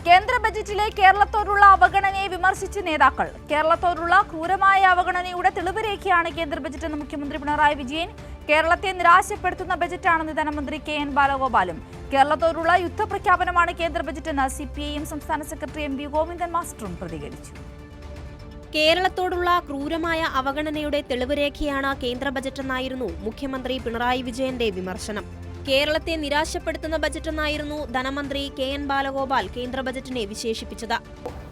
കേന്ദ്ര ബജറ്റിലെ കേരളത്തോടുള്ള അവഗണനയെ വിമർശിച്ച നേതാക്കൾ. കേരളത്തോടുള്ള ക്രൂരമായ അവഗണനയുടെ തെളിവ് രേഖയാണ് കേന്ദ്ര ബജറ്റ് എന്ന് മുഖ്യമന്ത്രി പിണറായി വിജയൻ. കേരളത്തെ നിരാശപ്പെടുത്തുന്ന ബജറ്റാണെന്ന് ധനമന്ത്രി കെ.എൻ. ബാലഗോപാലും. കേരളത്തോടുള്ള യുദ്ധപ്രഖ്യാപനമാണ് കേന്ദ്ര ബജറ്റെന്ന് CPIM സംസ്ഥാന സെക്രട്ടറി MV ഗോവിന്ദൻ മാസ്റ്ററും പ്രതികരിച്ചു. കേരളത്തോടുള്ള ക്രൂരമായ അവഗണനയുടെ തെളിവ് രേഖയാണ് കേന്ദ്ര ബജറ്റെന്നായിരുന്നു മുഖ്യമന്ത്രി പിണറായി വിജയന്റെ വിമർശനം. കേരളത്തെ നിരാശപ്പെടുത്തുന്ന ബജറ്റെന്നായിരുന്നു ധനമന്ത്രി കെ.എൻ. ബാലഗോപാൽ കേന്ദ്ര ബജറ്റിനെ വിശേഷിപ്പിച്ചത്.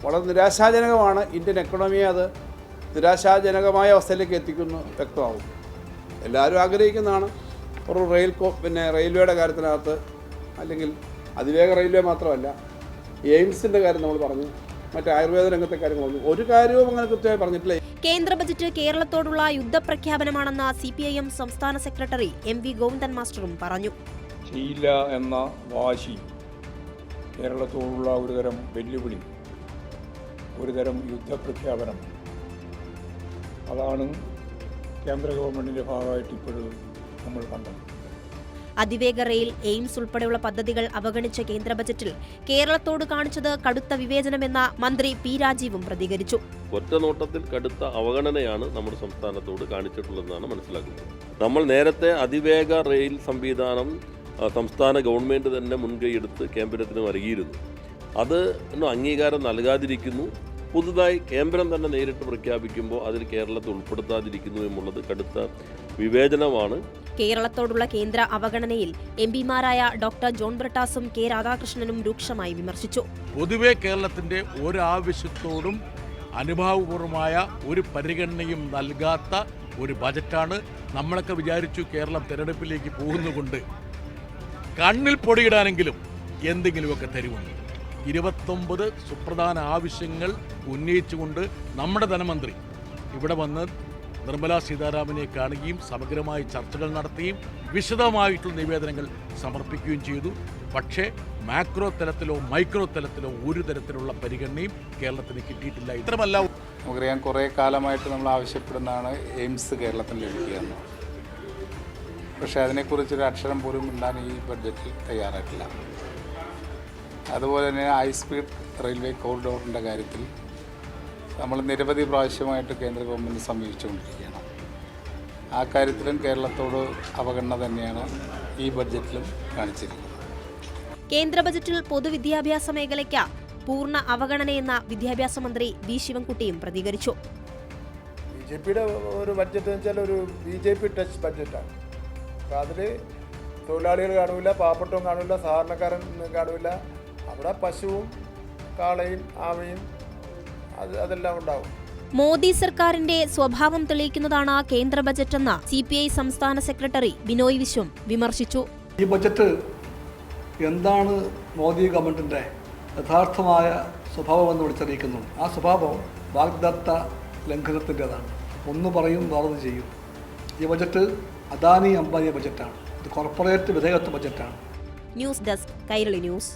വളരെ നിരാശാജനകമാണ്. ഇന്ത്യൻ എക്കണോമിയെ അത് നിരാശാജനകമായ അവസ്ഥയിലേക്ക് എത്തിക്കുന്നു വ്യക്തമാവും. എല്ലാവരും ആഗ്രഹിക്കുന്നതാണ് ഒരു റെയിൽവേയുടെ കാര്യത്തിനകത്ത്, അല്ലെങ്കിൽ അതിവേഗ റെയിൽവേ മാത്രമല്ല, എയിംസിൻ്റെ കാര്യം നമ്മൾ പറഞ്ഞു, മറ്റേ ആയുർവേദ രംഗത്തെ കാര്യങ്ങൾ പറഞ്ഞു. ഒരു കാര്യവും അങ്ങനെ കൃത്യമായി പറഞ്ഞിട്ടില്ല. കേന്ദ്ര ബജറ്റ് കേരളത്തോടുള്ള യുദ്ധപ്രഖ്യാപനമാണെന്ന് CPIM സംസ്ഥാന സെക്രട്ടറി MV ഗോവിന്ദൻ മാസ്റ്ററും പറഞ്ഞു. ചെയ്യില്ല എന്ന വാശി, കേരളത്തോടുള്ള ഒരുതരം വെല്ലുവിളി, ഒരുതരം യുദ്ധപ്രഖ്യാപനം, അതാണ് കേന്ദ്ര ഗവൺമെൻറ്റിൻ്റെ ഭാഗമായിട്ട് ഇപ്പോഴും നമ്മൾ കണ്ടത്. അതിവേഗ റെയിൽ, എയിംസ് ഉൾപ്പെടെയുള്ള പദ്ധതികൾ അവഗണിച്ച കേന്ദ്ര ബജറ്റിൽ കേരളത്തോട് കാണിച്ചത് കടുത്ത വിവേചനമെന്ന മന്ത്രി P. രാജീവും പ്രതികരിച്ചു. ഒറ്റ നോട്ടത്തിൽ കടുത്ത അവഗണനയാണ് നമ്മുടെ സംസ്ഥാനത്തോട് കാണിച്ചിട്ടുള്ളതെന്നാണ് മനസ്സിലാക്കുന്നത്. നമ്മൾ നേരത്തെ അതിവേഗ റെയിൽ സംവിധാനം സംസ്ഥാന ഗവൺമെൻറ് തന്നെ മുൻകൈയെടുത്ത് കേന്ദ്രത്തിന് നൽകിയിരുന്നു. അത് അംഗീകാരം നൽകാതിരിക്കുന്നു. പുതുതായി കേന്ദ്രം തന്നെ നേരിട്ട് പ്രഖ്യാപിക്കുമ്പോൾ അതിൽ കേരളത്തെ ഉൾപ്പെടുത്താതിരിക്കുന്നു എന്നുള്ളത് കടുത്ത വിവേചനമാണ്. കേരളത്തോടുള്ള കേന്ദ്ര അവഗണനയിൽ MPമാരായ ഡോക്ടർ ജോൺ ബ്രിട്ടാസും K. രാധാകൃഷ്ണനും രൂക്ഷമായി വിമർശിച്ചു. പൊതുവെ കേരളത്തിന്റെ ഒരു ആവശ്യത്തോടും അനുഭാവപൂർവമായ ഒരു പരിഗണനയും നൽകാത്ത ഒരു ബജറ്റാണ്. നമ്മളൊക്കെ വിചാരിച്ചു കേരളം തെരഞ്ഞെടുപ്പിലേക്ക് പോകുന്നുകൊണ്ട് കണ്ണിൽ പൊടിയിടാനെങ്കിലും എന്തെങ്കിലുമൊക്കെ തരുമെന്ന്. 29 സുപ്രധാന ആവശ്യങ്ങൾ ഉന്നയിച്ചുകൊണ്ട് നമ്മുടെ ധനമന്ത്രി ഇവിടെ വന്ന് നിർമ്മലാ സീതാരാമനെ കാണുകയും സമഗ്രമായ ചർച്ചകൾ നടത്തുകയും വിശദമായിട്ടുള്ള നിവേദനങ്ങൾ സമർപ്പിക്കുകയും ചെയ്തു. പക്ഷേ മാക്രോ തലത്തിലോ മൈക്രോ തലത്തിലോ ഒരു തരത്തിലുള്ള പരിഗണനയും കേരളത്തിന് കിട്ടിയിട്ടില്ല. ഇത്രമല്ല, നമുക്കറിയാം കുറേ കാലമായിട്ട് നമ്മൾ ആവശ്യപ്പെടുന്നതാണ് എയിംസ് കേരളത്തിന് ലഭിക്കുകയെന്ന്. പക്ഷേ അതിനെക്കുറിച്ചൊരു അക്ഷരം പോലും ഉണ്ടാൻ ഈ ബഡ്ജറ്റിൽ തയ്യാറായിട്ടില്ല. അതുപോലെ തന്നെ ഹൈ സ്പീഡ് റെയിൽവേ കോറിഡോറിൻ്റെ കാര്യത്തിൽ നമ്മൾ നിരവധി പ്രാവശ്യമായിട്ട് കേന്ദ്ര ഗവൺമെൻറ് സമീപിച്ചുകൊണ്ടിരിക്കുകയാണ്. ആ കാര്യത്തിലും കേരളത്തോട് അവഗണന തന്നെയാണ് ഈ ബഡ്ജറ്റിലും കാണിച്ചിരിക്കുന്നത്. കേന്ദ്ര ബജറ്റിൽ പൊതുവിദ്യാഭ്യാസ മേഖലയ്ക്ക് പൂർണ്ണ അവഗണനയെന്ന വിദ്യാഭ്യാസ മന്ത്രി V. ശിവൻകുട്ടിയും പ്രതികരിച്ചു. BJPയുടെ ഒരു ബഡ്ജറ്റ് എന്ന് വെച്ചാൽ ഒരു BJP ടച്ച് ബഡ്ജറ്റാണ്. അപ്പോൾ അതിൽ തൊഴിലാളികൾ കാണില്ല, പാവപ്പെട്ടവും കാണില്ല, സാധാരണക്കാരൻ കാണില്ല. അവിടെ പശുവും കാളയും ആമയും അതെല്ലാം ഉണ്ടാവും. മോദി സർക്കാരിന്റെ സ്വഭാവം തെളിയിക്കുന്നതാണ് കേന്ദ്ര ബജറ്റെന്ന് CPI സംസ്ഥാന സെക്രട്ടറി ബിനോയ് വിശ്വം വിമർശിച്ചു. ഈ ബജറ്റ് എന്താണ് മോദി ഗവൺമെന്റിന്റെ യഥാർത്ഥമായ സ്വഭാവമെന്ന് വിളിച്ചറിയിക്കുന്നു. ആ സ്വഭാവം വാഗ്ദത്ത ലംഘനത്തിൻ്റെതാണ്. ഒന്ന് പറയും, വേറൊന്ന് ചെയ്യും. ഈ ബജറ്റ് അദാനി അംബാനി ബജറ്റാണ്. ഇത് കോർപ്പറേറ്റ് വിധേയത്വ ബജറ്റാണ്. News desk, Kairali news.